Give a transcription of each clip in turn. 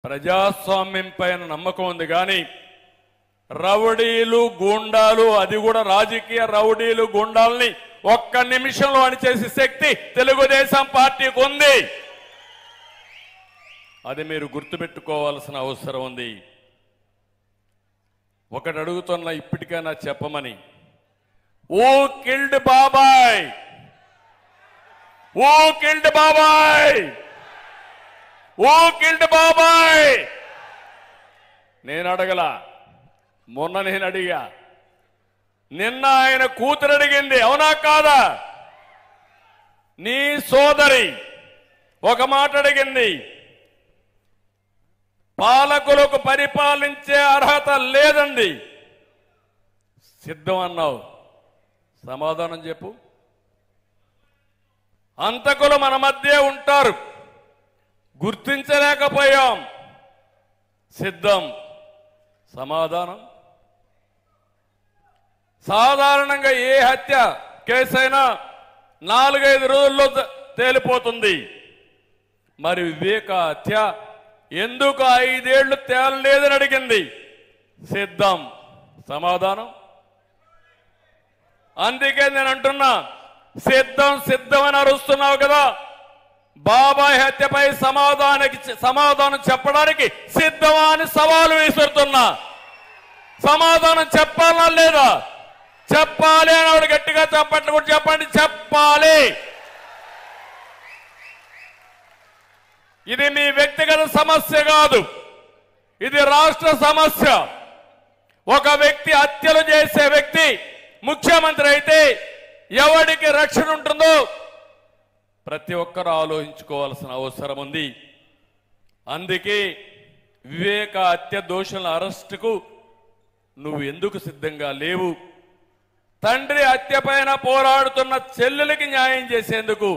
ప్రజాస్వామ్యం పైన నమ్మకం ఉంది కానీ రౌడీలు గూండాలు, అది కూడా రాజకీయ రౌడీలు గూండాల్ని ఒక్క నిమిషంలో అణిచేసే శక్తి తెలుగుదేశం పార్టీకి ఉంది. అది మీరు గుర్తుపెట్టుకోవాల్సిన అవసరం ఉంది. ఒకటి అడుగుతున్నా, ఇప్పటికైనా చెప్పమని. ఓ కిల్డ్ బాబాయ్, ఓ కిల్డ్ బాబాయ్, ఓ కిల్డ్ బాబాయ్. నేను అడగలా, మొన్న నేను అడిగా. నిన్న ఆయన కూతురు అడిగింది, అవునా కాదా? నీ సోదరి ఒక మాట అడిగింది, పాలకులకు పరిపాలించే అర్హత లేదండి. సిద్ధం అన్నావు, సమాధానం చెప్పు. అంతకులు మన మధ్య ఉంటారు, గుర్తించలేకపోయాం. సిద్ధం, సమాధానం. సాధారణంగా ఏ హత్య కేసైనా 4-5 రోజుల్లో తేలిపోతుంది. మరి వివేక హత్య ఎందుకు 5 ఏళ్లు తేలలేదని అడిగింది. సిద్ధం, సమాధానం. అందుకే నేను అంటున్నా, సిద్ధం సిద్ధం అని అరుస్తున్నావు కదా, బాబాయ్ హత్యపై సమాధానం చెప్పడానికి సిద్ధమా అని సవాలు విసురుతున్నా. సమాధానం చెప్పాలా లేదా? చెప్పాలి అని ఆవిడ గట్టిగా చెప్పట్లు కూడా చెప్పండి, చెప్పాలి. ఇది మీ వ్యక్తిగత సమస్య కాదు, ఇది రాష్ట్ర సమస్య. ఒక వ్యక్తి హత్యలు చేసే వ్యక్తి ముఖ్యమంత్రి అయితే ఎవరికి రక్షణ ఉంటుందో ప్రతి ఒక్కరూ ఆలోచించుకోవాల్సిన అవసరం ఉంది. అందుకే వివేక హత్య దోషుల అరెస్టుకు నువ్వు ఎందుకు సిద్ధంగా లేవు? తండ్రి హత్య పైన పోరాడుతున్న చెల్లెలకి న్యాయం చేసేందుకు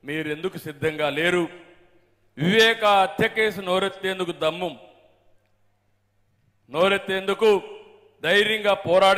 మీరెందుకు సిద్ధంగా లేరు? వివేక హత్య కేసు నోరెత్తేందుకు దమ్ము, నోరెత్తేందుకు ధైర్యంగా పోరాడి